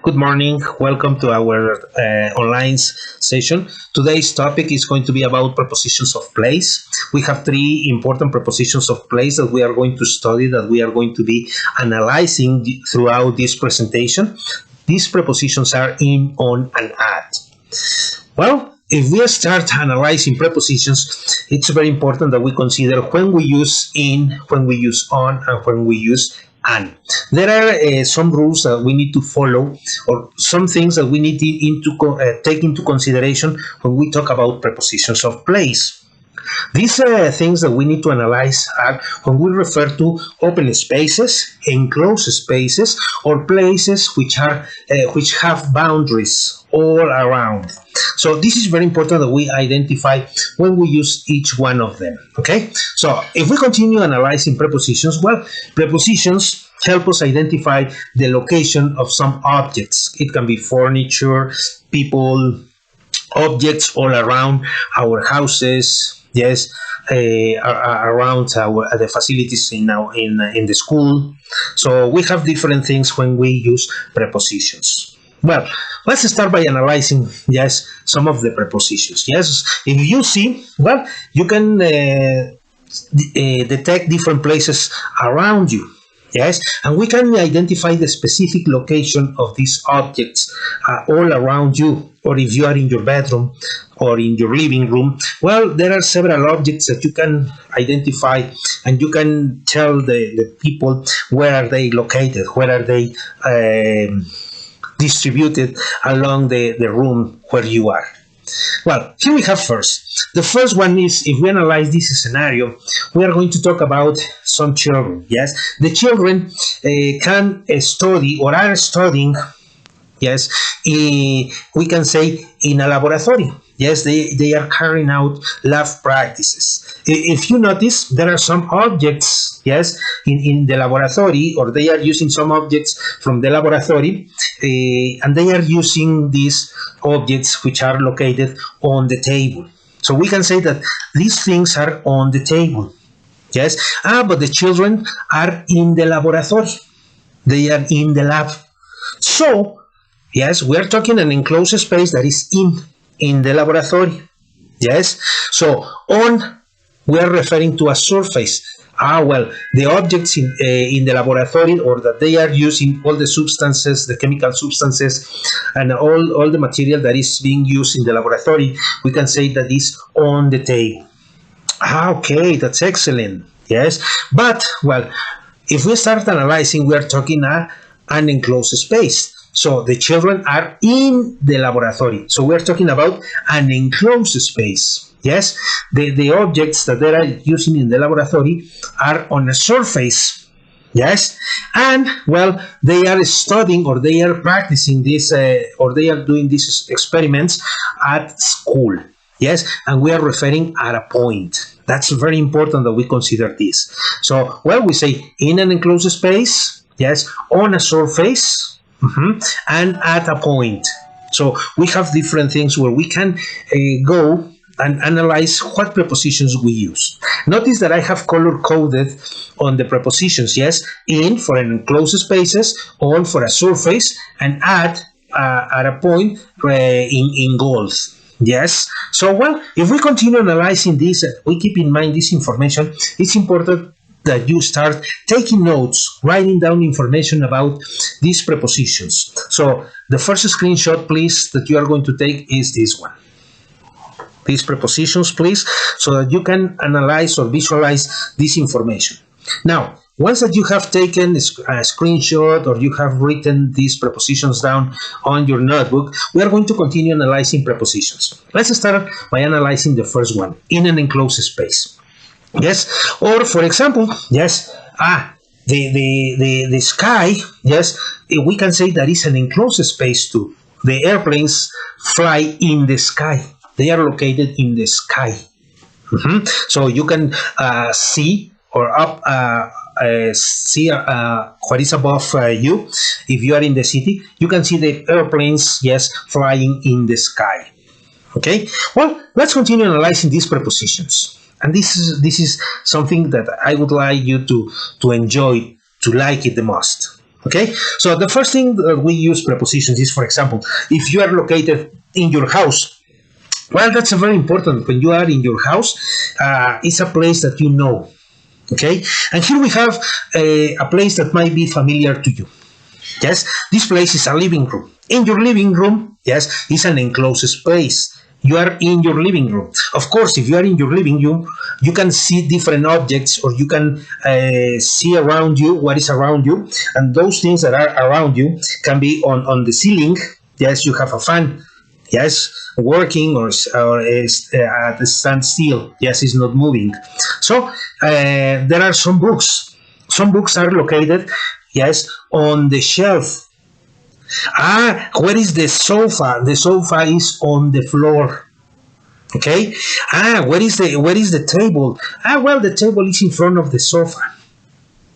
Good morning. Welcome to our online session. Today's topic is going to be about prepositions of place. We have three important prepositions of place that we are going to study, that we are going to be analyzing throughout this presentation. These prepositions are in, on, and at. Well, if we start analyzing prepositions, it's very important that we consider when we use in, when we use on, and when we use and. There are some rules that we need to follow, or some things that we need to take into consideration when we talk about prepositions of place. These things that we need to analyze are when we refer to open spaces, enclosed spaces, or places which have boundaries all around. So this is very important that we identify when we use each one of them. Okay, so if we continue analyzing prepositions, well, prepositions help us identify the location of some objects. It can be furniture, people, objects all around our houses, yes, around the facilities in the school. So we have different things when we use prepositions. Well, let's start by analyzing, yes, some of the prepositions. Yes, if you see, well, you can detect different places around you. Yes, and we can identify the specific location of these objects all around you, or if you are in your bedroom or in your living room. Well, there are several objects that you can identify, and you can tell the people where are they located, where are they distributed along the room where you are. Well, here we have first. The first one is, if we analyze this scenario, we are going to talk about some children. Yes, the children can study or are studying. Yes, we can say in a laboratory. Yes, they are carrying out lab practices. If you notice, there are some objects, yes, in the laboratory, or they are using some objects from the laboratory, and they are using these objects which are located on the table. So we can say that these things are on the table. Yes, but the children are in the laboratory. They are in the lab. So, yes, we are talking an enclosed space that is in the laboratory. Yes, so on, we are referring to a surface. Well, the objects in the laboratory, or that they are using all the substances, the chemical substances, and all the material that is being used in the laboratory, we can say that is on the table. Okay, that's excellent. Yes, but, well, if we start analyzing, we are talking an enclosed space. So the children are in the laboratory. So we're talking about an enclosed space. Yes, the objects that they are using in the laboratory are on a surface. Yes, and, well, they are studying, or they are practicing this, or they are doing these experiments at school. Yes, and we are referring at a point. That's very important that we consider this. So, well, we say in an enclosed space, yes, on a surface, and at a point. So we have different things where we can go and analyze what prepositions we use. Notice that I have color coded on the prepositions. Yes, in for an enclosed spaces, on for a surface, and at a point in gold. Yes, so, well, if we continue analyzing this, we keep in mind this information. It's important that you start taking notes, writing down information about these prepositions. So the first screenshot, please, that you are going to take is this one. These prepositions, please, so that you can analyze or visualize this information. Now, once that you have taken a screenshot, or you have written these prepositions down on your notebook, we are going to continue analyzing prepositions. Let's start by analyzing the first one, in an enclosed space. Yes, or for example, yes, the sky, yes, we can say that is an enclosed space too. The airplanes fly in the sky. They are located in the sky. So you can see, or see what is above you. If you are in the city, you can see the airplanes, yes, flying in the sky. Okay, well, let's continue analyzing these prepositions. And this is something that I would like you to enjoy, to like it the most. Okay, so the first thing that we use prepositions is, for example, if you are located in your house. Well, that's a very important. When you are in your house, it's a place that you know. Okay, and here we have a place that might be familiar to you. Yes, this place is a living room. In your living room, yes, is an enclosed space. You are in your living room. Of course, if you are in your living room, you can see different objects, or you can see around you what is around you, and those things that are around you can be on the ceiling. Yes, you have a fan. Yes, working, or is at a standstill. Yes, it's not moving. So there are some books. Some books are located, yes, on the shelf. Where is the sofa? The sofa is on the floor. Okay. Where is the table? Well, the table is in front of the sofa.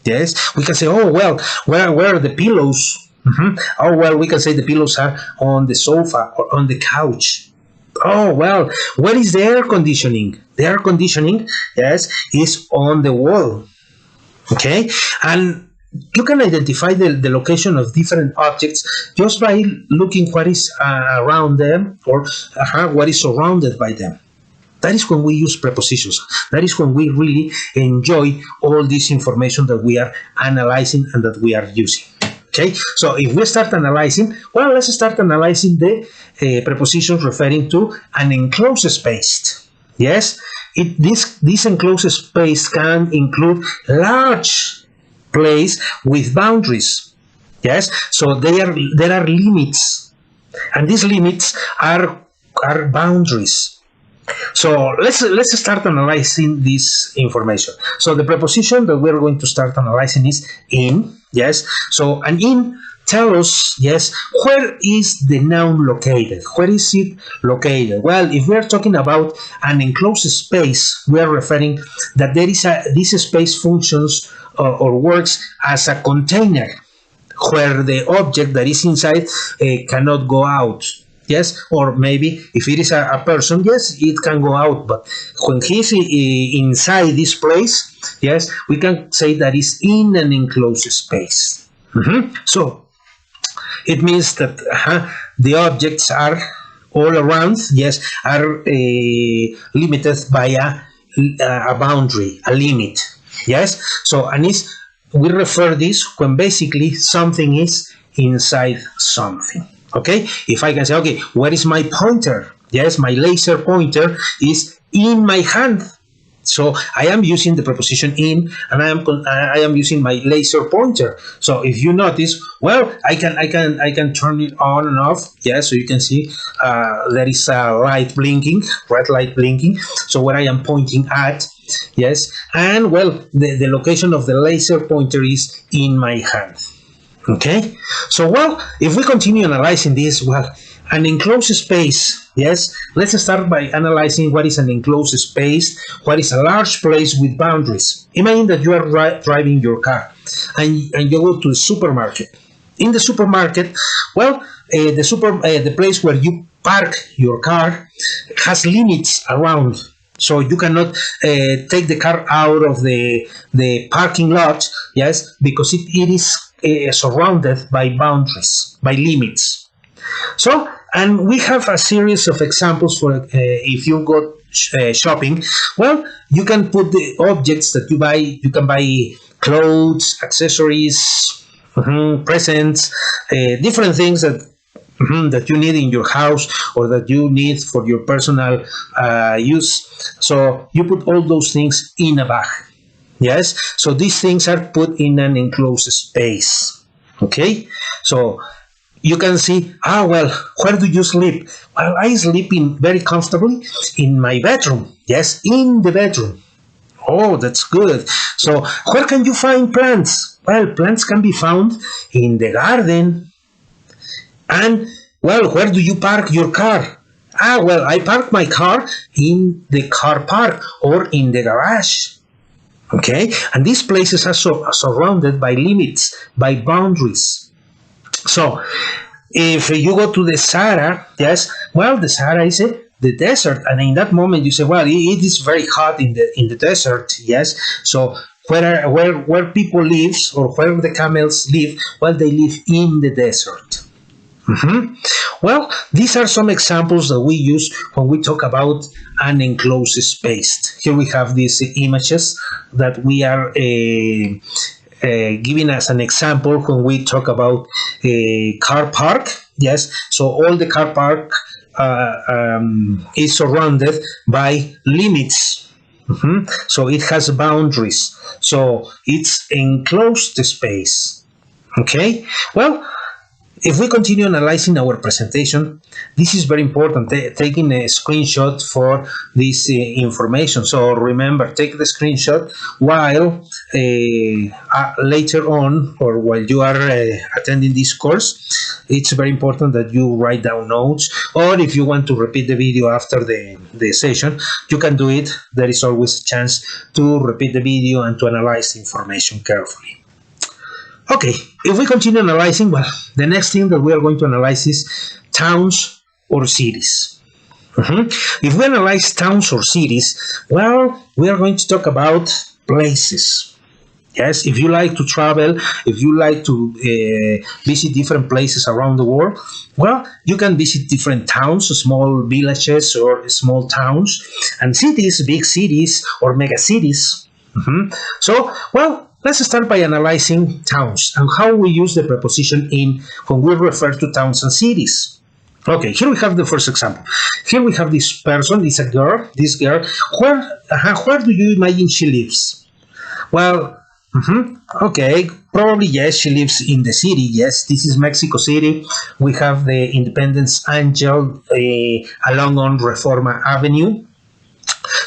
Yes, we can say, oh well, where are the pillows? Oh well, we can say the pillows are on the sofa or on the couch. Oh well, where is the air conditioning? The air conditioning, yes, is on the wall. Okay, and you can identify the location of different objects just by looking what is around them, or what is surrounded by them. That is when we use prepositions. That is when we really enjoy all this information that we are analyzing and that we are using. Okay, so if we start analyzing, well, let's start analyzing the prepositions referring to an enclosed space. Yes, this enclosed space can include large place with boundaries. Yes, so there are limits, and these limits are boundaries. So let's start analyzing this information. So the preposition that we're going to start analyzing is in. Yes. So an in tell us, yes, where is the noun located? Where is it located? Well, if we're talking about an enclosed space, we are referring that this space functions or works as a container where the object that is inside cannot go out. Yes, or maybe if it is a person, yes, it can go out. But when he's inside this place, yes, we can say that is in an enclosed space. So it means that the objects are all around, yes, are limited by a boundary, a limit. Yes, so we refer this when basically something is inside something. Okay, if I can say, okay, where is my pointer? Yes, my laser pointer is in my hand. So I am using the preposition in, and I am using my laser pointer. So if you notice, well, I can turn it on and off. Yeah, so you can see there is a light blinking, red light blinking. So where I am pointing at, yes, and well, the location of the laser pointer is in my hand. Okay, so well, if we continue analyzing this, well, an enclosed space, yes, let's start by analyzing what is an enclosed space, what is a large place with boundaries. Imagine that you are driving your car and you go to the supermarket. In the supermarket, well, the place where you park your car has limits around. So you cannot take the car out of the parking lot, yes, because it is surrounded by boundaries, by limits. So, and we have a series of examples for if you go shopping. Well, you can put the objects that you buy. You can buy clothes, accessories, presents, different things that you need in your house or that you need for your personal use. So you put all those things in a bag. Yes, so these things are put in an enclosed space. Okay, so you can see, well, where do you sleep? Well, I sleep very comfortably in my bedroom. Yes, in the bedroom. Oh, that's good. So where can you find plants? Well, plants can be found in the garden. And well, where do you park your car? Well, I park my car in the car park or in the garage. Okay, and these places are surrounded by limits, by boundaries. So, if you go to the Sahara, yes, well, the Sahara is the desert, and in that moment you say, well, it is very hot in the desert, yes. So where people live or where the camels live. Well, they live in the desert. Mhm. Well, these are some examples that we use when we talk about an enclosed space. Here we have these images that we are giving as an example when we talk about a car park. Yes, so all the car park is surrounded by limits. So it has boundaries. So it's enclosed space. Okay. Well, if we continue analyzing our presentation, this is very important, taking a screenshot for this information. So remember, take the screenshot while later on, or while you are attending this course. It's very important that you write down notes, or if you want to repeat the video after the session, you can do it. There is always a chance to repeat the video and to analyze the information carefully. Okay, if we continue analyzing, well, the next thing that we are going to analyze is towns or cities. If we analyze towns or cities, well, we are going to talk about places. Yes, if you like to travel, if you like to visit different places around the world, well, you can visit different towns, small villages or small towns, and cities, big cities or mega cities. So, well, let's start by analyzing towns and how we use the preposition in when we refer to towns and cities. Okay, here we have the first example. Here we have this person, it's a girl, this girl. Where do you imagine she lives? Well, okay, probably yes, she lives in the city. Yes, this is Mexico City. We have the Independence Angel along on Reforma Avenue.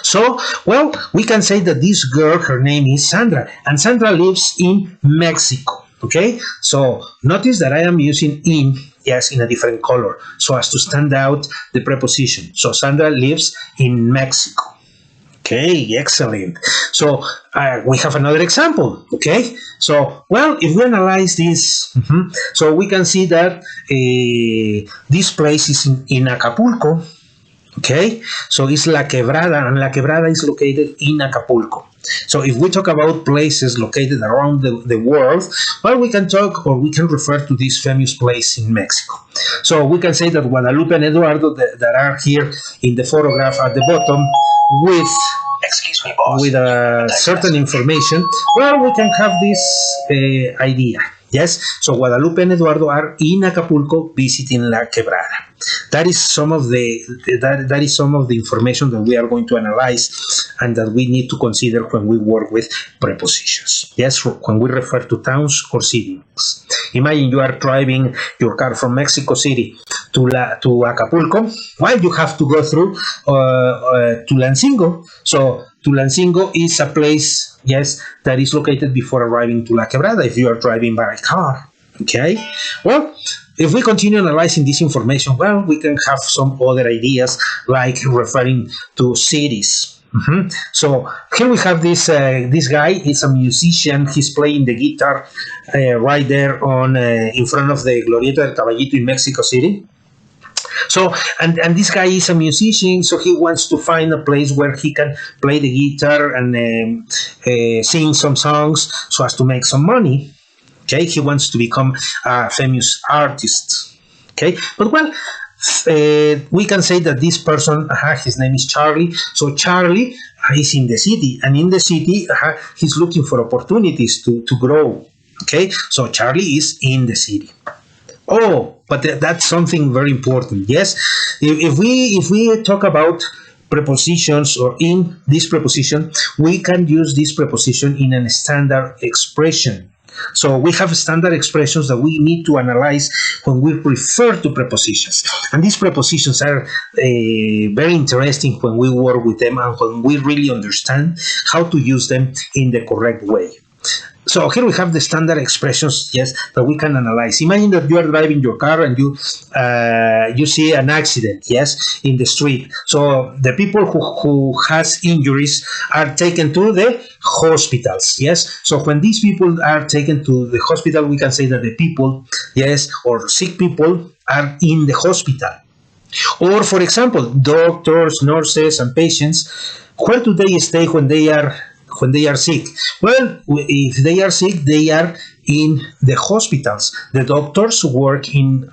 So, well, we can say that this girl, her name is Sandra, and Sandra lives in Mexico. Okay, so notice that I am using in, yes, in a different color, so as to stand out the preposition. So Sandra lives in Mexico. Okay, excellent. So we have another example. Okay, so well, if we analyze this, so we can see that this place is in Acapulco. Okay, so it's La Quebrada, and La Quebrada is located in Acapulco. So if we talk about places located around the world, well, we can talk or we can refer to this famous place in Mexico. So we can say that Guadalupe and Eduardo that are here in the photograph at the bottom with with a certain information, well, we can have this idea. Yes, so Guadalupe and Eduardo are in Acapulco visiting La Quebrada. That is some of the information that we are going to analyze and that we need to consider when we work with prepositions. Yes, when we refer to towns or cities. Imagine you are driving your car from Mexico City to Acapulco. Well, you have to go through Tulancingo. So Tulancingo is a place, yes, that is located before arriving to La Quebrada if you are driving by car. Okay, well, if we continue analyzing this information, well, we can have some other ideas like referring to cities. So here we have this guy. He's a musician. He's playing the guitar right there on in front of the Glorieta del Caballito in Mexico City. So, and this guy is a musician, so he wants to find a place where he can play the guitar and sing some songs so as to make some money. Okay, he wants to become a famous artist. Okay, but well, we can say that this person, his name is Charlie. So Charlie is in the city, and in the city, he's looking for opportunities to grow. Okay, so Charlie is in the city. Oh, but that's something very important. Yes, if we talk about prepositions or in this preposition, we can use this preposition in a standard expression. So we have standard expressions that we need to analyze when we refer to prepositions. And these prepositions are very interesting when we work with them and when we really understand how to use them in the correct way. So here we have the standard expressions, yes, that we can analyze. Imagine that you are driving your car and you see an accident, yes, in the street. So the people who has injuries are taken to the hospitals, yes. So when these people are taken to the hospital, we can say that the people, yes, or sick people are in the hospital. Or for example, doctors, nurses, and patients, where do they stay when they are when they are sick? Well, if they are sick, they are in the hospitals. The doctors work in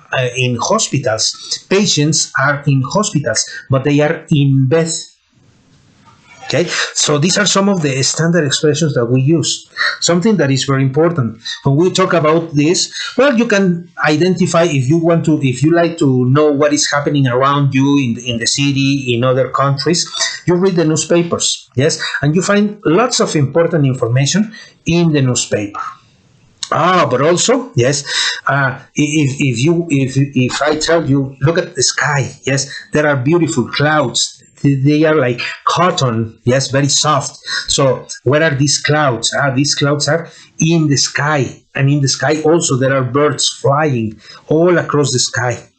hospitals. Patients are in hospitals, but they are in bed. Okay, so these are some of the standard expressions that we use. Something that is very important when we talk about this. Well, you can identify if you like to know what is happening around you in the city, in other countries. You read the newspapers, yes, and you find lots of important information in the newspaper. But also, yes, if I tell you, look at the sky, yes, there are beautiful clouds. They are like cotton, yes, very soft. So where are these clouds? These clouds are in the sky, and in the sky also there are birds flying all across the sky.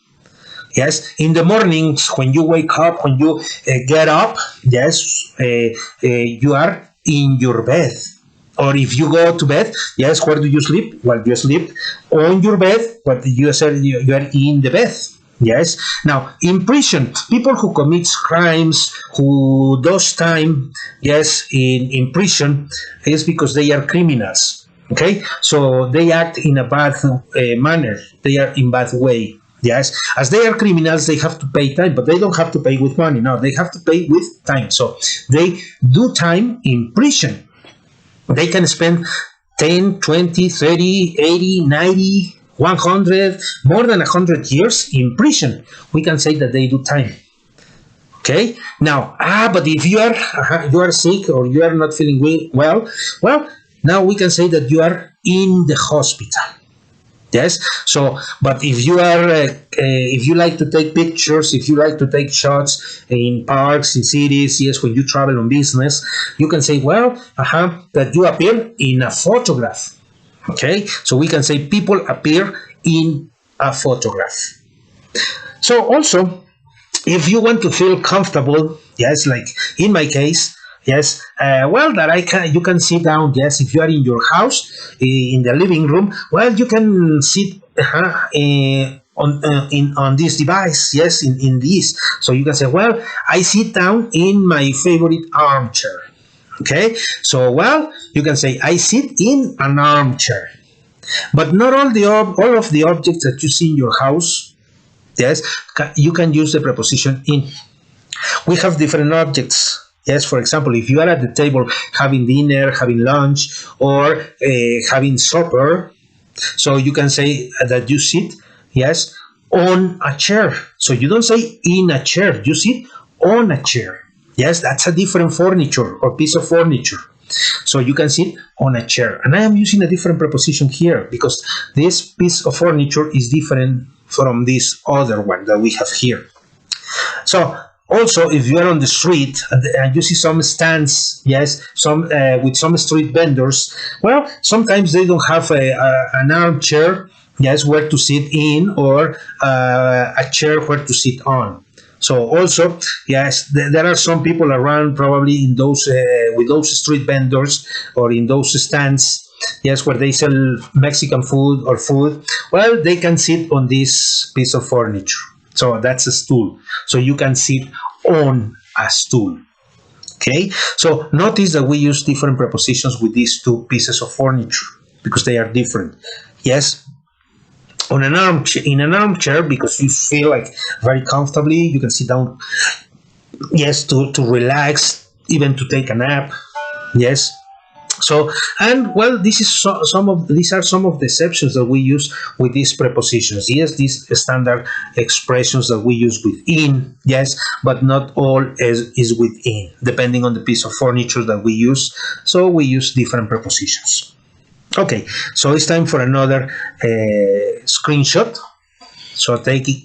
Yes, in the mornings when you wake up, when you get up, yes, you are in your bed. Or if you go to bed, yes, where do you sleep? Well, you sleep on your bed, but you said you are in the bed. Yes. Now, in prison, people who commit crimes, who does time, yes, in prison, is because they are criminals. Okay, so they act in a bad manner. They are in bad way. Yes, as they are criminals, they have to pay time, but they don't have to pay with money. No, they have to pay with time. So they do time in prison. They can spend 10, 20, 30, 80, 90, 100, more than 100 years in prison. We can say that they do time. Okay? Now, but if you are sick or you are not feeling well, now we can say that you are in the hospital. Yes. So, but if you are, if you like to take pictures, if you like to take shots in parks, in cities, yes, when you travel on business, you can say, that you appear in a photograph. Okay. So we can say people appear in a photograph. So also, if you want to feel comfortable, yes, like in my case, yes, you can sit down. Yes, if you are in your house, in the living room, well, you can sit on this device. Yes, in this. So you can say, well, I sit down in my favorite armchair. Okay, so you can say I sit in an armchair. But not all of the objects that you see in your house, yes, you can use the preposition in. We have different objects. Yes, for example, if you are at the table having dinner, having lunch, or having supper, so you can say that you sit, yes, on a chair. So you don't say in a chair, you sit on a chair. Yes, that's a different furniture or piece of furniture. So you can sit on a chair. And I am using a different preposition here because this piece of furniture is different from this other one that we have here. So also, if you are on the street and you see some stands, yes, with some street vendors, well, sometimes they don't have an armchair, yes, where to sit in, or a chair where to sit on. So also, yes, there are some people around probably in those with those street vendors or in those stands, yes, where they sell Mexican food or food. Well, they can sit on this piece of furniture. So that's a stool. So you can sit on a stool. Okay. So notice that we use different prepositions with these two pieces of furniture because they are different. Yes. In an armchair, because you feel like very comfortably, you can sit down. Yes, to relax, even to take a nap. Yes. So, and well, these are some of the exceptions that we use with these prepositions. Yes, these standard expressions that we use with in, yes, but not all is with in, depending on the piece of furniture that we use. So we use different prepositions. Okay, so it's time for another screenshot. So take it.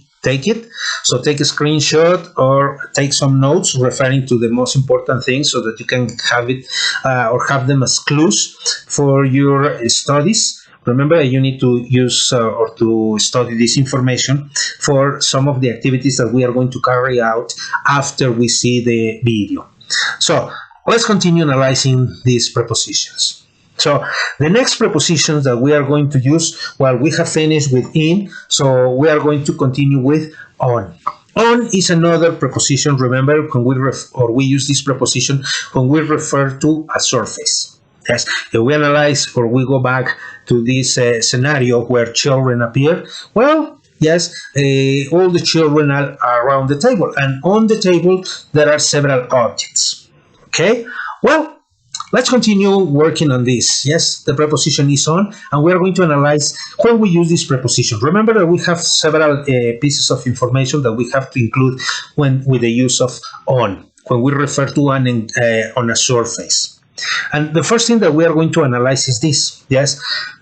So take a screenshot or take some notes referring to the most important things so that you can have it or have them as clues for your studies. Remember, you need to use or to study this information for some of the activities that we are going to carry out after we see the video. So let's continue analyzing these prepositions. So the next prepositions that we are going to use, we have finished with in, so we are going to continue with on. On is another preposition. Remember, when we use this preposition when we refer to a surface. Yes, if we analyze or we go back to this scenario where children appear, well, yes, all the children are around the table, and on the table there are several objects. Okay, well, let's continue working on this. Yes, the preposition is on, and we are going to analyze when we use this preposition. Remember that we have several pieces of information that we have to include when with the use of on, when we refer to on a surface. And the first thing that we are going to analyze is this. Yes,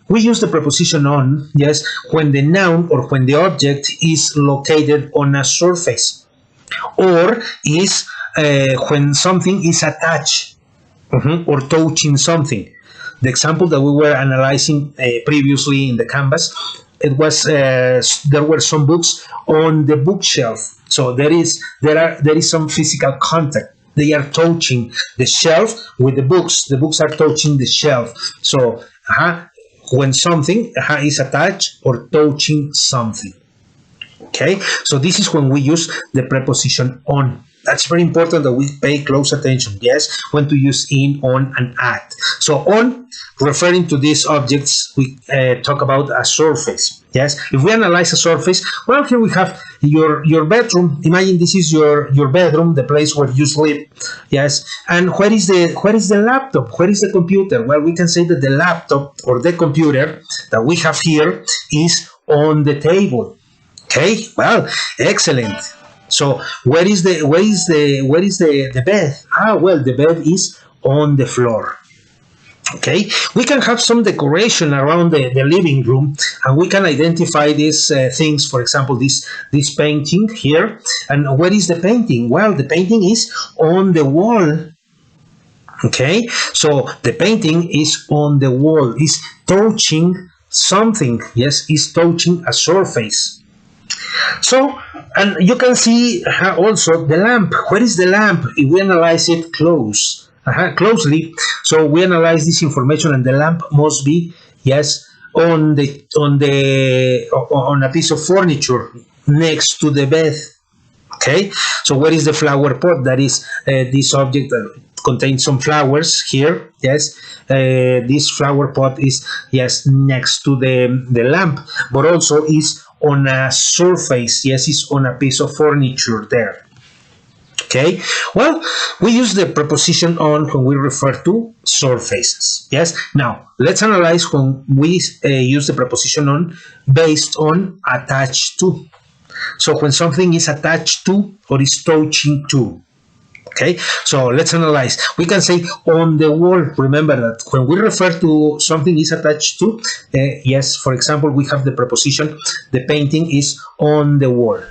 we use the preposition on, yes, when the noun or when the object is located on a surface, or is when something is attached or touching something. The example that we were analyzing previously in the canvas, it was there were some books on the bookshelf. So there is some physical contact. They are touching the shelf with the books. The books are touching the shelf. So when something is attached or touching something. Okay, so this is when we use the preposition on. That's very important that we pay close attention. Yes, when to use in, on, and at. So on, referring to these objects, we talk about a surface. Yes, if we analyze a surface, well, here we have your bedroom. Imagine this is your bedroom, the place where you sleep. Yes, and where is the laptop? Where is the computer? Well, we can say that the laptop or the computer that we have here is on the table. Okay, well, excellent. So where is the bed? Well, the bed is on the floor. Okay, we can have some decoration around the living room, and we can identify these things. For example, this painting here. And where is the painting? Well, the painting is on the wall. Okay, so the painting is on the wall. Is touching something. Yes, is touching a surface. So, and you can see also the lamp. Where is the lamp? If we analyze it closely, so we analyze this information, and the lamp must be, yes, on a piece of furniture next to the bed. Okay, so where is the flower pot? That is this object that contains some flowers here. Yes, this flower pot is, yes, next to the lamp, but also is on a surface. Yes, it's on a piece of furniture there. Okay, well, we use the preposition on when we refer to surfaces. Yes, now let's analyze when we use the preposition on based on attached to. So when something is attached to or is touching to. Okay, so let's analyze. We can say on the wall. Remember that when we refer to something is attached to, yes, for example, we have the preposition, the painting is on the wall.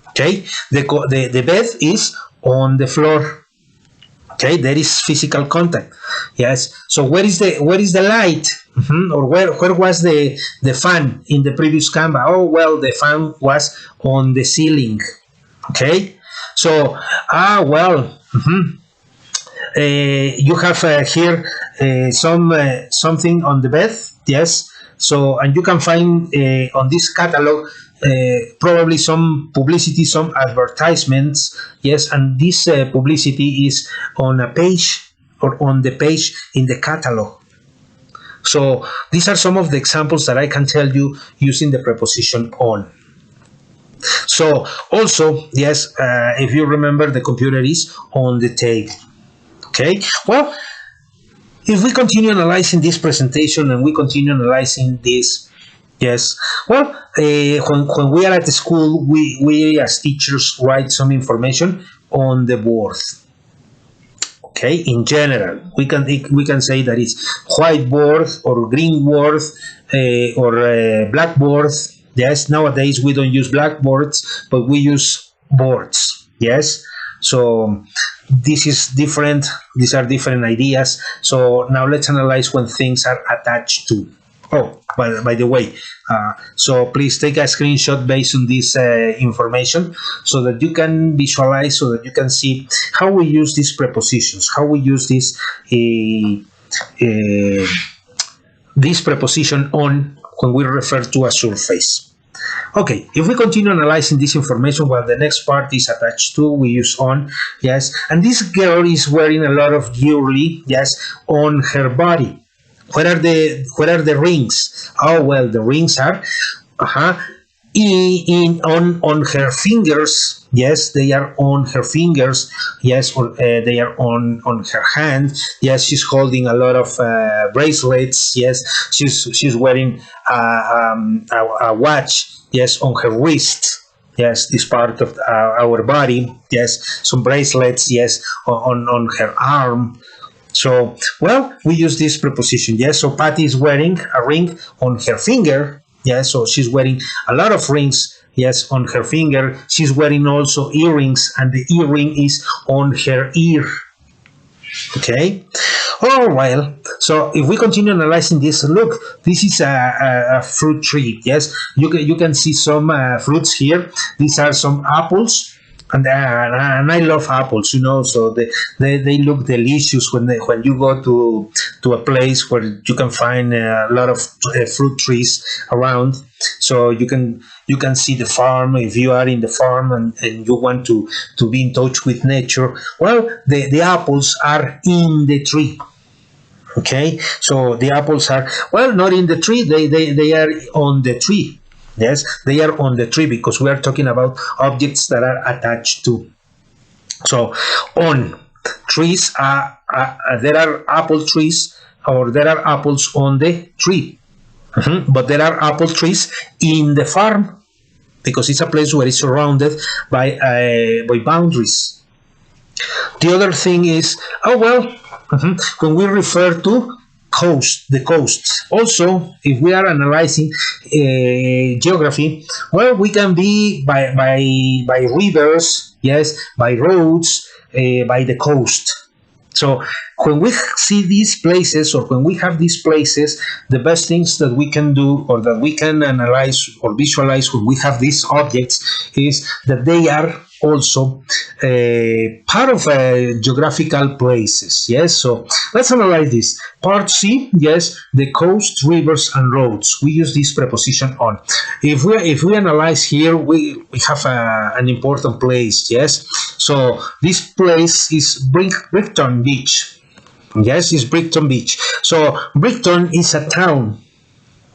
Okay, the bed is on the floor. Okay, there is physical contact. Yes, so where is the light? Or where was the fan in the previous Canva? Oh, well, the fan was on the ceiling. Okay, so well, you have here something on the bed. Yes, so, and you can find on this catalog probably some publicity, some advertisements. Yes, and this publicity is on a page or on the page in the catalog. So these are some of the examples that I can tell you using the preposition on. So also, yes, if you remember, the computer is on the table. Okay, well, if we continue analyzing this presentation and we continue analyzing this, yes, well, when we are at the school, we as teachers write some information on the board. Okay, in general, we can say that it's whiteboard or green board or blackboard. Yes, nowadays we don't use blackboards, but we use boards. Yes, so this is different. These are different ideas. So now let's analyze when things are attached to. Oh, by the way, so please take a screenshot based on this information so that you can visualize, so that you can see how we use these prepositions, how we use this preposition on when we refer to a surface. Okay, if we continue analyzing this information, well, the next part is attached to, we use on, yes, and this girl is wearing a lot of jewelry, yes, on her body. Where are the rings? Oh, well, the rings are on her fingers. Yes, they are on her fingers. Yes, or they are on her hand. Yes, she's holding a lot of bracelets. Yes, she's wearing a watch. Yes, on her wrist. Yes, this part of our body. Yes, some bracelets. Yes, on her arm. So, well, we use this preposition. Yes, so Patty is wearing a ring on her finger. Yes, so she's wearing a lot of rings. Yes, on her finger. She's wearing also earrings, and the earring is on her ear. Okay. Oh, well, so if we continue analyzing this, look, this is a fruit tree. Yes, you can see some fruits here. These are some apples. And I love apples, so they look delicious when you go to a place where you can find a lot of fruit trees around. So you can see the farm. If you are in the farm and you want to be in touch with nature, well, the apples are in the tree. Okay, so the apples are, well, not in the tree. They are on the tree. Yes, they are on the tree because we are talking about objects that are attached to. So, on trees, there are apple trees, or there are apples on the tree. But there are apple trees in the farm because it's a place where it's surrounded by boundaries. The other thing is, when we refer to the coasts. Also, if we are analyzing geography, well, we can be by rivers, yes, by roads, by the coast. So when we see these places, or when we have these places, the best things that we can do, or that we can analyze or visualize when we have these objects, is that they are also part of geographical places. Yes, so let's analyze this. Part C, yes, the coast, rivers, and roads. We use this preposition on. If we analyze here, we have an important place. Yes, so this place is Brighton Beach. Yes, it's Brighton Beach. So Brighton is a town.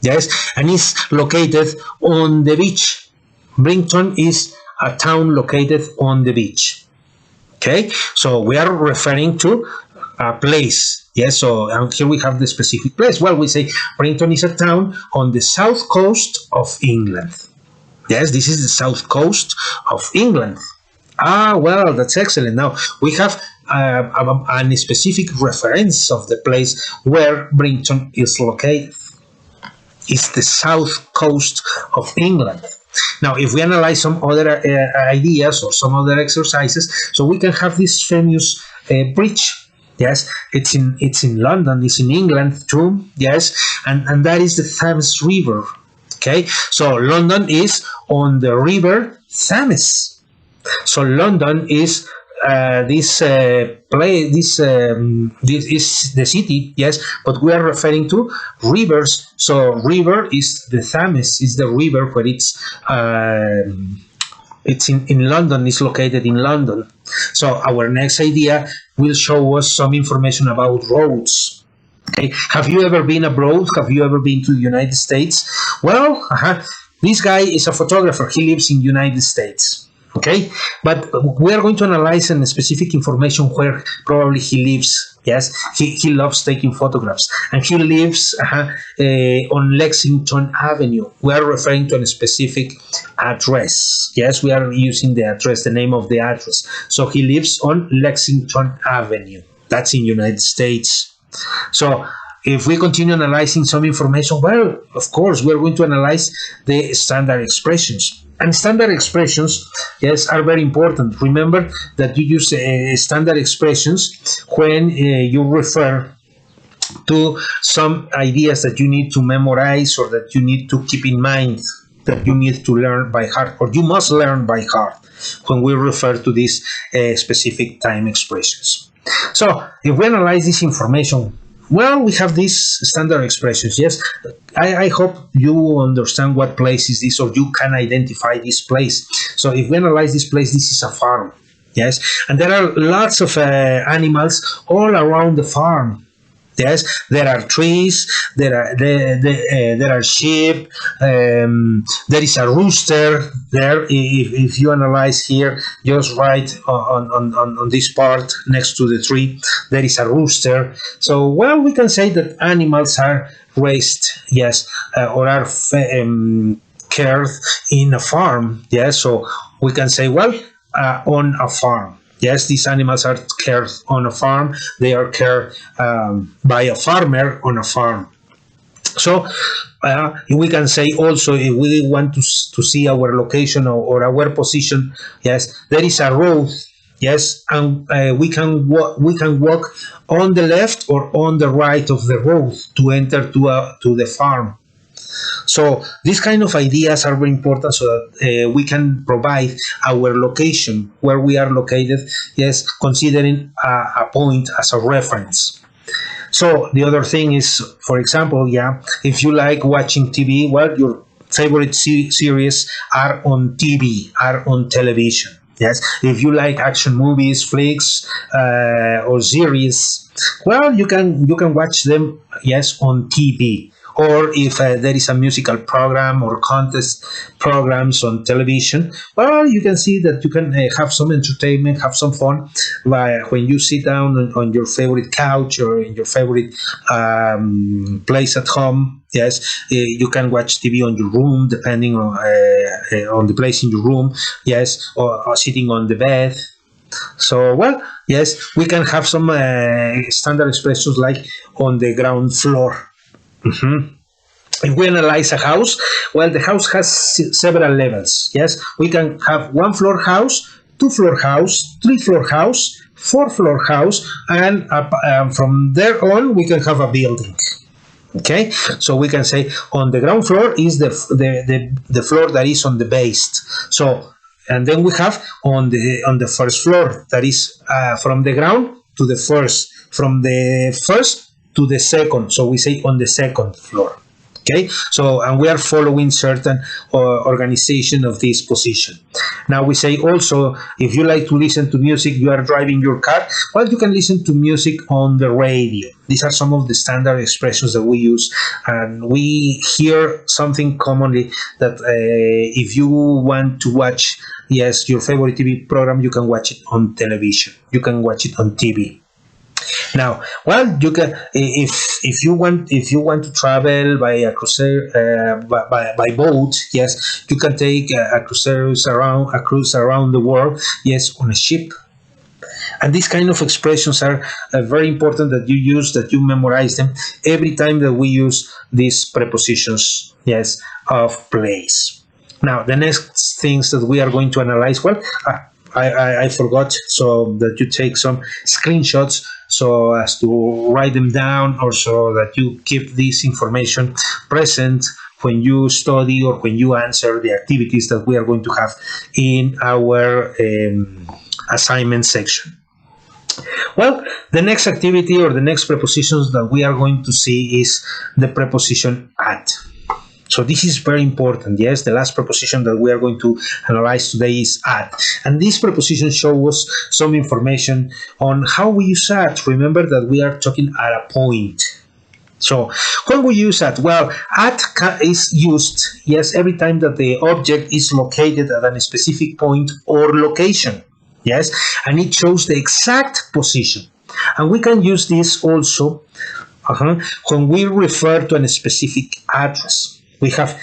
Yes, and is located on the beach. Brighton is a town located on the beach. Okay, so we are referring to a place. Yes, so here we have the specific place. Well, we say Brighton is a town on the south coast of England. Yes, this is the south coast of England. Well, that's excellent. Now we have a specific reference of the place where Brighton is located. It's the south coast of England. Now, if we analyze some other ideas or some other exercises, so we can have this famous bridge. Yes, it's in London. It's in England too. Yes, and that is the Thames River. Okay, so London is on the river Thames. So London is this place. This is the city. Yes, but we are referring to rivers. So river is the Thames. Is the river where it's in London. It's located in London. So our next idea will show us some information about roads. Okay, have you ever been abroad? Have you ever been to the United States? Well, this guy is a photographer. He lives in the United States. Okay, but we are going to analyze some specific information where probably he lives. Yes, he loves taking photographs, and he lives on Lexington Avenue. We are referring to a specific address. Yes, we are using the address, the name of the address. So he lives on Lexington Avenue. That's in United States. So if we continue analyzing some information, well, of course, we're going to analyze the standard expressions. And standard expressions, yes, are very important. Remember that you use standard expressions when you refer to some ideas that you need to memorize or that you need to keep in mind, that you need to learn by heart, or you must learn by heart when we refer to these specific time expressions. So if we analyze this information, Well, we have these standard expressions. Yes, I hope you understand what place is this, or you can identify this place. So if we analyze this place, this is a farm. Yes, and there are lots of animals all around the farm. Yes, there are trees. There are sheep. There is a rooster there. If you analyze here, just right on this part next to the tree, there is a rooster. So well, we can say that animals are raised, yes, or are cared in a farm. Yes, so we can say well on a farm. Yes, these animals are cared on a farm. They are cared by a farmer on a farm. So we can say also if we want to see our location or our position, yes, there is a road, yes, and we can walk on the left or on the right of the road to enter to the farm. So these kind of ideas are very important so that we can provide our location where we are located, yes, considering a point as a reference. So the other thing is, for example, yeah, if you like watching TV, well, your favorite series are on TV, are on television. Yes, if you like action movies, flicks, or series, well, you can watch them, yes, on TV. Or if there is a musical program or contest programs on television, well, you can see that you can have some entertainment, have some fun, like when you sit down on your favorite couch or in your favorite place at home. Yes, you can watch TV on your room, depending on the place in your room. Yes, or sitting on the bed. So, well, yes, we can have some standard expressions like on the ground floor. Mhm. If we analyze a house, well, the house has several levels. Yes, we can have one floor house, two floor house, three floor house, four floor house, and from there on, we can have a building. Okay, so we can say on the ground floor is the floor that is on the base. So, and then we have on the first floor that is from the ground to the first, from the first to the second. So we say on the second floor. Okay, so and we are following certain organization of this position. Now we say also, if you like to listen to music, you are driving your car, well, you can listen to music on the radio. These are some of the standard expressions that we use, and we hear something commonly that if you want to watch, yes, your favorite TV program, you can watch it on television, you can watch it on TV. Now, well, you can if you want to travel by a cruiser by boat, yes, you can take a cruise around the world, yes, on a ship. And these kind of expressions are very important that you use, that you memorize them every time that we use these prepositions, yes, of place. Now, the next things that we are going to analyze, well, I forgot, so that you take some screenshots so as to write them down, or so that you keep this information present when you study or when you answer the activities that we are going to have in our assignment section. Well, the next activity or the next prepositions that we are going to see is the preposition at. So this is very important. Yes, the last preposition that we are going to analyze today is at. And this preposition shows us some information on how we use at. Remember that we are talking at a point. So when we use at, well, at is used, yes, every time that the object is located at a specific point or location. Yes, and it shows the exact position. And we can use this also when we refer to a specific address. We have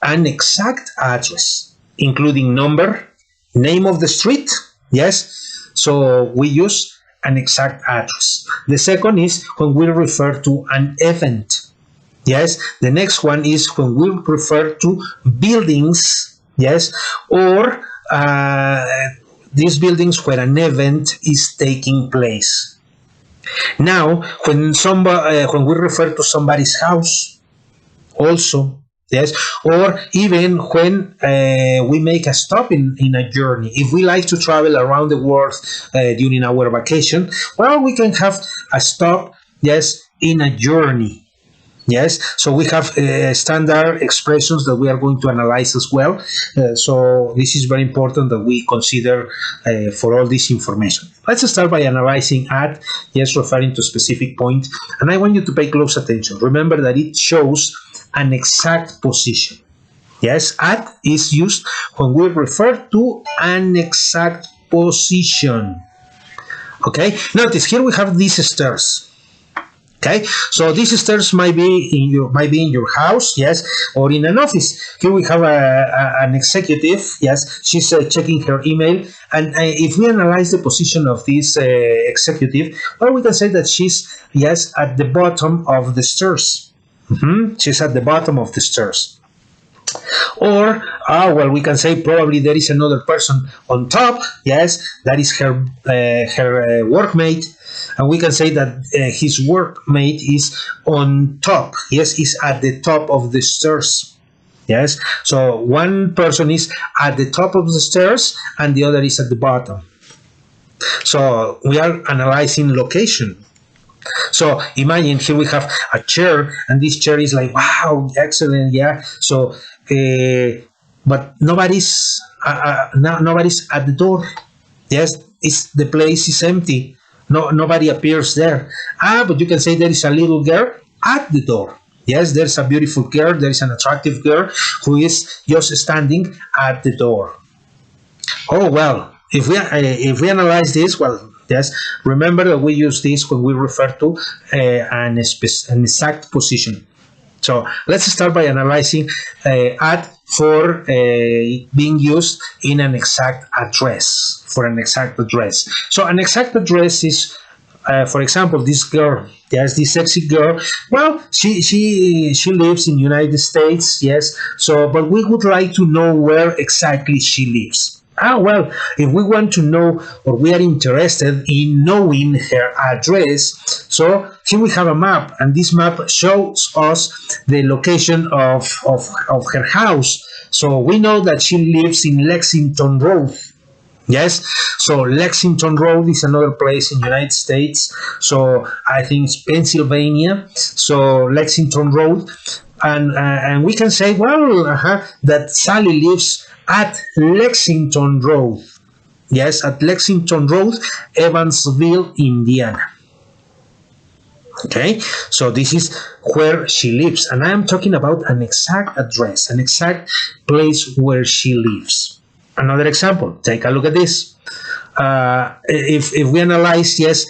an exact address, including number, name of the street. Yes, so we use an exact address. The second is when we refer to an event. Yes, the next one is when we refer to buildings. Yes, or these buildings where an event is taking place. Now, when we refer to somebody's house, also, yes, or even when we make a stop in a journey. If we like to travel around the world during our vacation, well, we can have a stop yes, in a journey. Yes, so we have standard expressions that we are going to analyze as well. So this is very important that we consider for all this information. Let's start by analyzing at, yes, referring to a specific point. And I want you to pay close attention. Remember that it shows an exact position. Yes, at is used when we refer to an exact position. Okay, notice here we have these stairs. Okay, so these stairs might be in your house, yes, or in an office. Here we have an executive, yes, she's checking her email, and if we analyze the position of this executive, well, we can say that she's, yes, at the bottom of the stairs. She's at the bottom of the stairs. Or, well, we can say probably there is another person on top, yes, that is her workmate, and we can say that his workmate is on top, yes, is at the top of the stairs. Yes, so one person is at the top of the stairs and the other is at the bottom. So we are analyzing location. So imagine here we have a chair, and this chair is like, wow, excellent, yeah. So, but nobody's at the door. Yes, the place is empty. Nobody appears there. But you can say there is a little girl at the door. Yes, there's a beautiful girl. There is an attractive girl who is just standing at the door. Oh well, if we analyze this, well, yes, remember that we use this when we refer to an exact position. So let's start by analyzing at for being used in an exact address, for an exact address. So an exact address is, for example, this girl, yes, this sexy girl, well, she lives in the United States, yes, so, but we would like to know where exactly she lives. Well, if we want to know, or we are interested in knowing her address, so here we have a map, and this map shows us the location of her house. So we know that she lives in Lexington Road. Yes, so Lexington Road is another place in the United States. So I think it's Pennsylvania. So Lexington Road, and we can say, well, that Sally lives at Lexington Road. Yes, at Lexington Road, Evansville, Indiana. Okay, so this is where she lives, and I am talking about an exact address, an exact place where she lives. Another example, take a look at this. If we analyze, yes,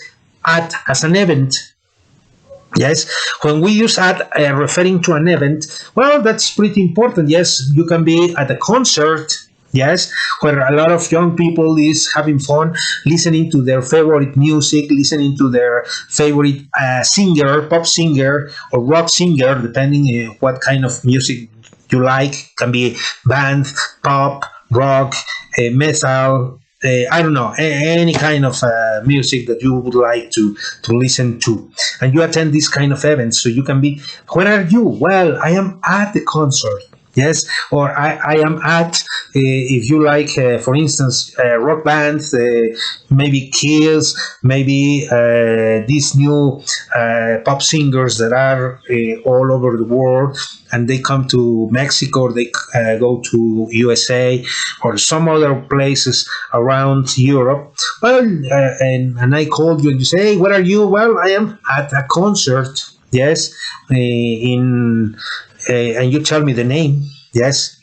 at as an event, yes, when we use at referring to an event, well, that's pretty important. Yes, you can be at a concert, yes, where a lot of young people is having fun, listening to their favorite music, listening to their favorite singer, pop singer or rock singer, depending what kind of music you like. Can be band, pop, rock, metal, I don't know, any kind of music that you would like to listen to. And you attend this kind of events, so you can be, where are you? Well, I am at the concert. Yes, or I am at, if you like, for instance, rock bands, maybe Kiss, maybe these new pop singers that are all over the world, and they come to Mexico, or they go to USA, or some other places around Europe. Well, and I called you and you say, hey, where are you? Well, I am at a concert. Yes, and you tell me the name. Yes.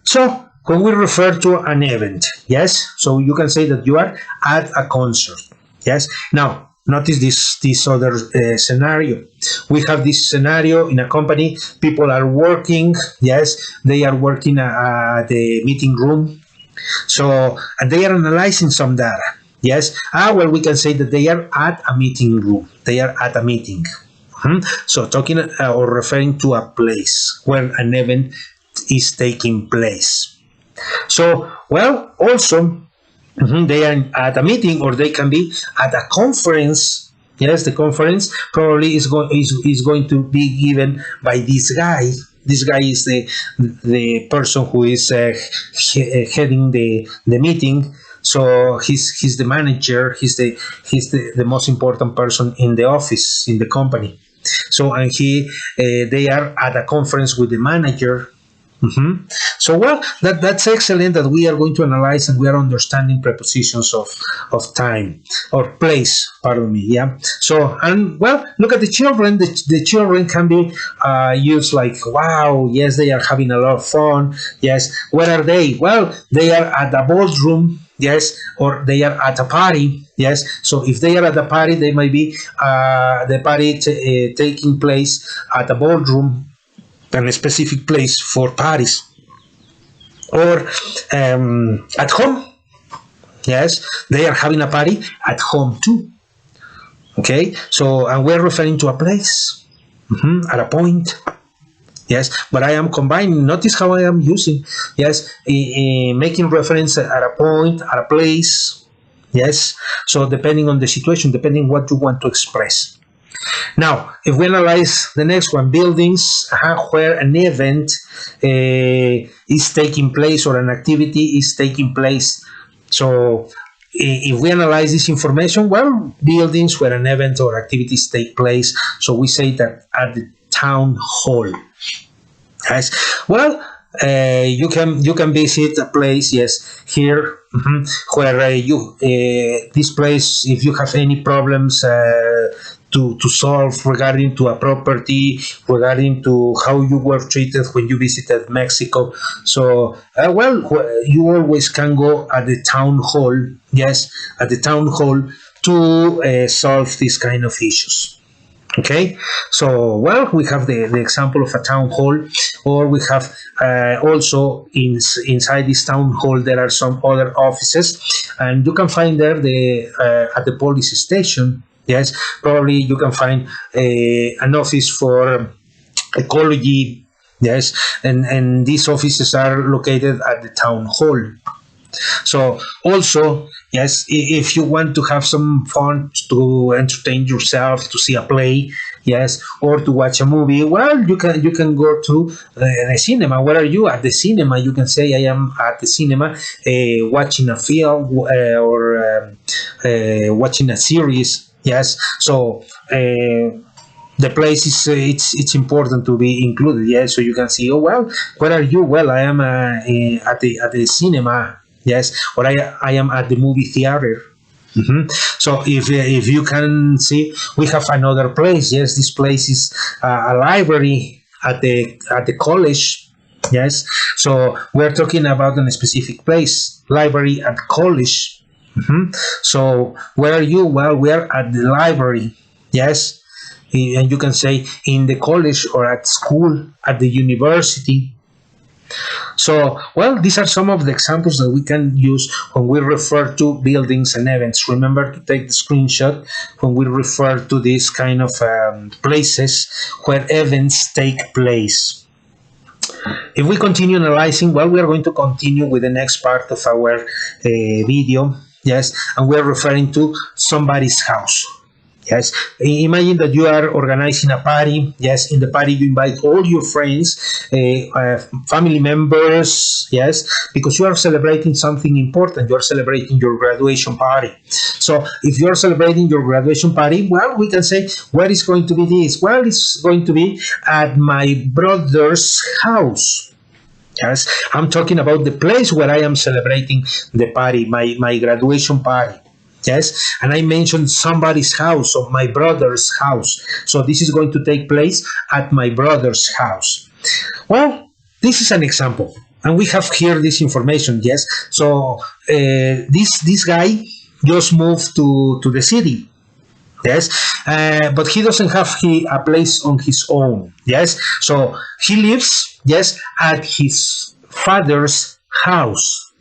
So when we refer to an event, yes, so you can say that you are at a concert. Yes. Now notice this other scenario. We have this scenario in a company. People are working. Yes, they are working at the meeting room. So and they are analyzing some data. Yes. Well, we can say that they are at a meeting room. They are at a meeting. So talking or referring to a place where an event is taking place. So, well, also they are at a meeting, or they can be at a conference. Yes, the conference probably is going to be given by this guy. This guy is the person who is heading the meeting. So he's the manager. He's the most important person in the office in the company. So and they are at a conference with the manager. So well, that's excellent that we are going to analyze and we are understanding prepositions of time or place. Pardon me. Yeah. So and well, look at the children. The children can be used like wow. Yes, they are having a lot of fun. Yes. Where are they? Well, they are at the ballroom. Yes, or they are at a party. Yes, so if they are at a party, they might be the party taking place at a ballroom, a specific place for parties, or at home. Yes, they are having a party at home too. Okay, so and we're referring to a place at a point. Yes, but I am combining. Notice how I am using. Yes, making reference at a point, at a place. Yes, so depending on the situation, depending what you want to express. Now, if we analyze the next one, buildings where an event is taking place or an activity is taking place. So, if we analyze this information, well, buildings where an event or activities take place. So we say that at the town hall. Yes. Well, you can visit a place. Yes, here where this place, if you have any problems to solve regarding to a property, regarding to how you were treated when you visited Mexico. So well, you always can go at the town hall. Yes, at the town hall to solve these kind of issues. Okay, so well, we have the example of a town hall, or we have also inside this town hall there are some other offices, and you can find there the at the police station. Yes, probably you can find an office for ecology. Yes, and these offices are located at the town hall. So also, yes, if you want to have some fun to entertain yourself, to see a play, yes, or to watch a movie, well, you can go to the cinema. Where are you at the cinema? You can say I am at the cinema watching a film or watching a series. Yes, so. The place is it's important to be included. Yeah, so you can see. Oh well, where are you? Well, I am at the cinema. Yes, or I am at the movie theater. So if you can see, we have another place. Yes, this place is a library at the college. Yes, so we're talking about a specific place, library at college. So where are you? Well, we are at the library. Yes, and you can say in the college or at school, at the university. So, well, these are some of the examples that we can use when we refer to buildings and events. Remember to take the screenshot when we refer to these kind of places where events take place. If we continue analyzing, well, we are going to continue with the next part of our video. Yes, and we are referring to somebody's house. Yes, imagine that you are organizing a party. Yes, in the party you invite all your friends, family members. Yes, because you are celebrating something important. You are celebrating your graduation party. So if you are celebrating your graduation party, well, we can say, where is going to be this? Well, it's going to be at my brother's house. Yes, I'm talking about the place where I am celebrating the party, my graduation party. Yes, and I mentioned somebody's house, or my brother's house. So this is going to take place at my brother's house. Well, this is an example, and we have here this information. Yes, so this guy just moved to the city. Yes, but he doesn't have a place on his own. Yes, so he lives, yes, at his father's house.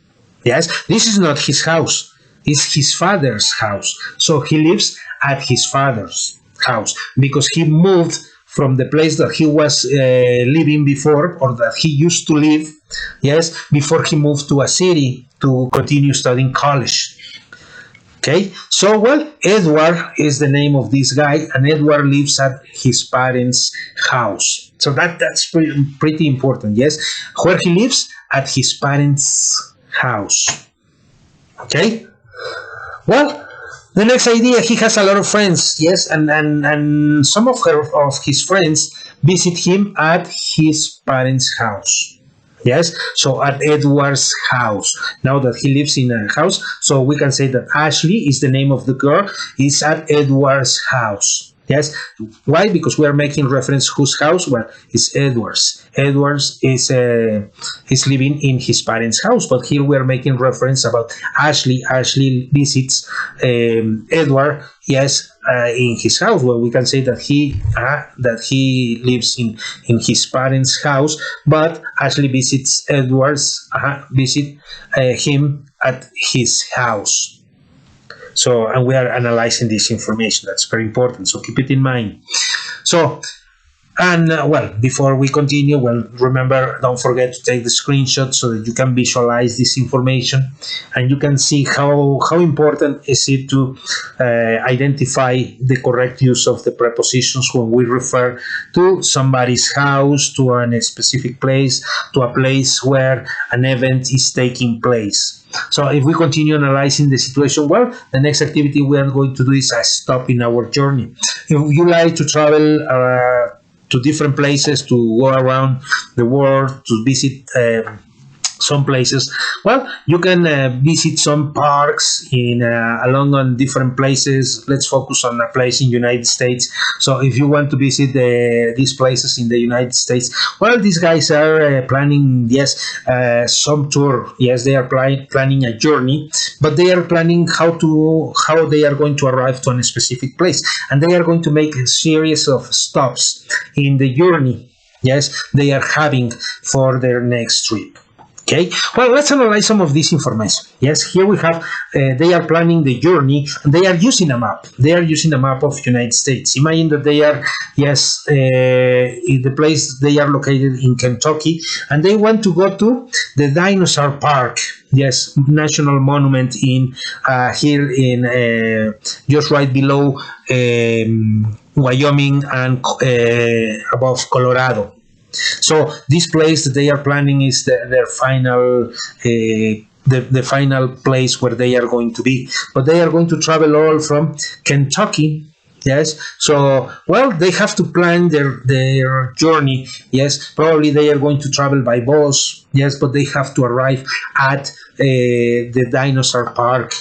Yes, this is not his house. It's his father's house. So he lives at his father's house because he moved from the place that he was living before, or that he used to live, yes, before he moved to a city to continue studying college. Okay, so well, Edward is the name of this guy, and Edward lives at his parents' house. So that's pretty important, yes, where he lives at his parents' house. Okay. Well, the next idea, he has a lot of friends, yes, and some of his friends visit him at his parents' house. Yes, so at Edward's house. Now that he lives in a house, so we can say that Ashley is the name of the girl, is at Edward's house. Yes, why? Because we are making reference whose house? Well, it's Edward's. Edward's is living in his parents' house, but here we are making reference about Ashley. Ashley visits Edward, yes, in his house. Well, we can say that he lives in his parents' house, but Ashley visits Edward's visit him at his house. So, and we are analyzing this information. That's very important. So keep it in mind. So, and well, before we continue, well, remember, don't forget to take the screenshot so that you can visualize this information and you can see how important is it to identify the correct use of the prepositions when we refer to somebody's house, to a specific place, to a place where an event is taking place. So if we continue analyzing the situation, well, the next activity we are going to do is a stop in our journey. If you like to travel to different places, to go around the world, to visit some places, well, you can visit some parks in along on different places. Let's focus on a place in United States. So if you want to visit these places in the United States, well, these guys are planning, yes, some tour. Yes, they are planning a journey, but they are planning how they are going to arrive to a specific place, and they are going to make a series of stops in the journey, yes, they are having for their next trip. Okay, well, let's analyze some of this information. Yes, here we have, they are planning the journey and they are using a map. They are using a map of United States. Imagine that they are, yes, in the place they are located in Kentucky and they want to go to the Dinosaur Park. Yes, national monument in here in just right below Wyoming and above Colorado. So this place that they are planning is their final the final place where they are going to be. But they are going to travel all from Kentucky. Yes, so well, they have to plan their journey. Yes, probably they are going to travel by bus. Yes, but they have to arrive at the dinosaur park.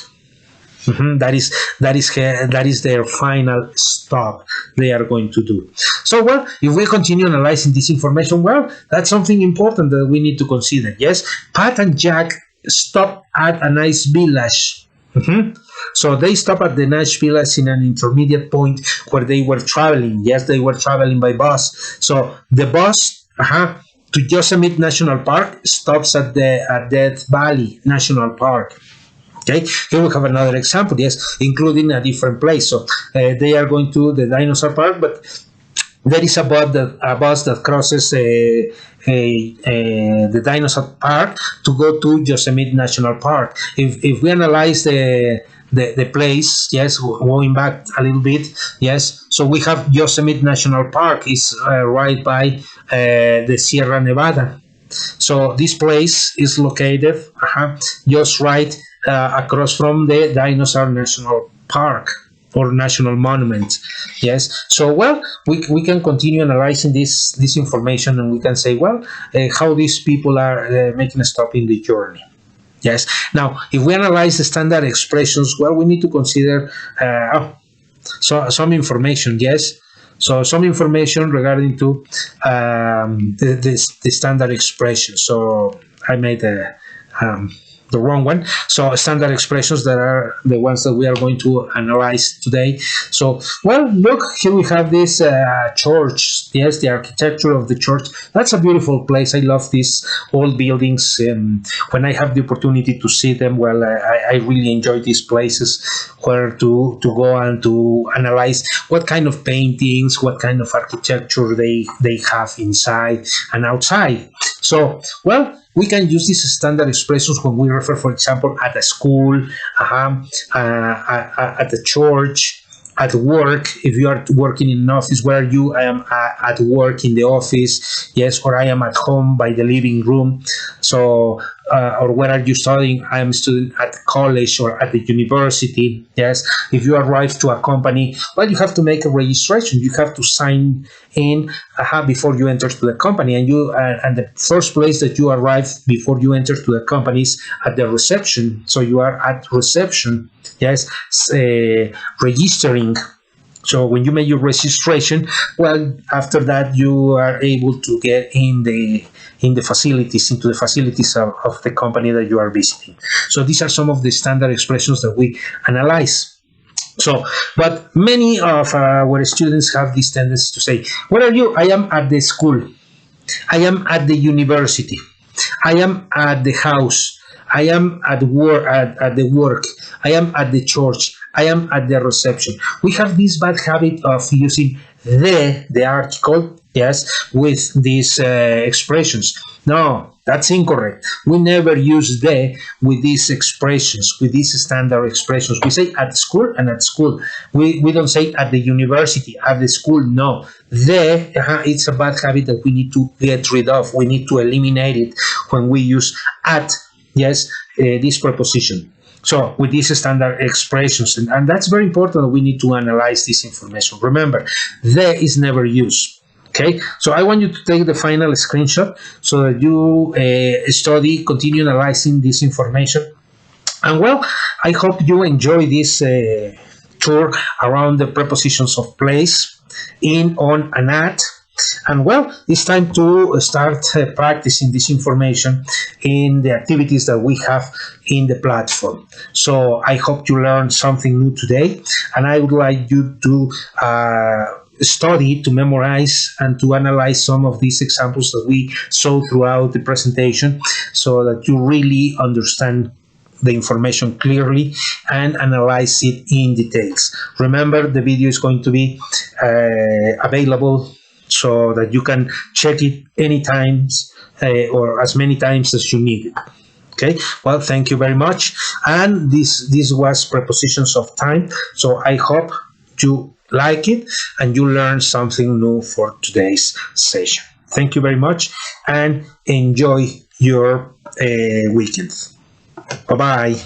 That is their final stop they are going to do. So, well, if we continue analyzing this information, well, that's something important that we need to consider. Yes, Pat and Jack stop at a nice village. So they stop at the nice village in an intermediate point where they were traveling. Yes, they were traveling by bus. So the bus to Yosemite National Park stops at the Death Valley National Park. Okay, here we have another example, yes, including a different place. So they are going to the dinosaur park, but there is a bus that crosses the dinosaur park to go to Yosemite National Park. If we analyze the place, yes, going back a little bit, yes, so we have Yosemite National Park is right by the Sierra Nevada. So this place is located just right across from the Dinosaur National Park or National Monument. Yes. So, well, we can continue analyzing this information and we can say, well, how these people are making a stop in the journey. Yes. Now, if we analyze the standard expressions, well, we need to consider some information. Yes. So some information regarding to the standard expression. So I made the wrong one. So standard expressions that are the ones that we are going to analyze today. So, well, look, here we have this church. Yes, the architecture of the church. That's a beautiful place. I love these old buildings. When I have the opportunity to see them, well, I really enjoy these places where to go and to analyze what kind of paintings, what kind of architecture they have inside and outside. So, well, we can use these standard expressions when we refer, for example, at a school, at a church, at work. If you are working in an office, where I am at work in the office, yes, or I am at home by the living room. So or where are you studying? I'm a student at college or at the university. Yes. If you arrive to a company, well, you have to make a registration. You have to sign in before you enter to the company, and the first place that you arrive before you enter to the company is at the reception. So you are at reception, yes, registering. So when you make your registration, well, after that you are able to get into the facilities of the company that you are visiting. So these are some of the standard expressions that we analyze. So, but many of our students have this tendency to say, "Where are you?" "I am at the school. I am at the university. I am at the house. I am at work. At the work. I am at the church. I am at the reception." We have this bad habit of using the article, yes, with these expressions. No, that's incorrect. We never use the with these expressions, with these standard expressions. We say at school and at school. We don't say at the university, at the school. No, it's a bad habit that we need to get rid of. We need to eliminate it when we use at, yes, this preposition. So with these standard expressions, and that's very important, we need to analyze this information. Remember, the is never used. Okay, so I want you to take the final screenshot so that you continue analyzing this information. And well, I hope you enjoy this tour around the prepositions of place, in, on, and at. And well, it's time to start practicing this information in the activities that we have in the platform. So I hope you learned something new today, and I would like you to study, to memorize, and to analyze some of these examples that we saw throughout the presentation so that you really understand the information clearly and analyze it in details. Remember, the video is going to be available so that you can check it anytime or as many times as you need it. Okay, well, thank you very much. And this was Prepositions of Time. So I hope you like it and you learn something new for today's session. Thank you very much and enjoy your weekend. Bye-bye.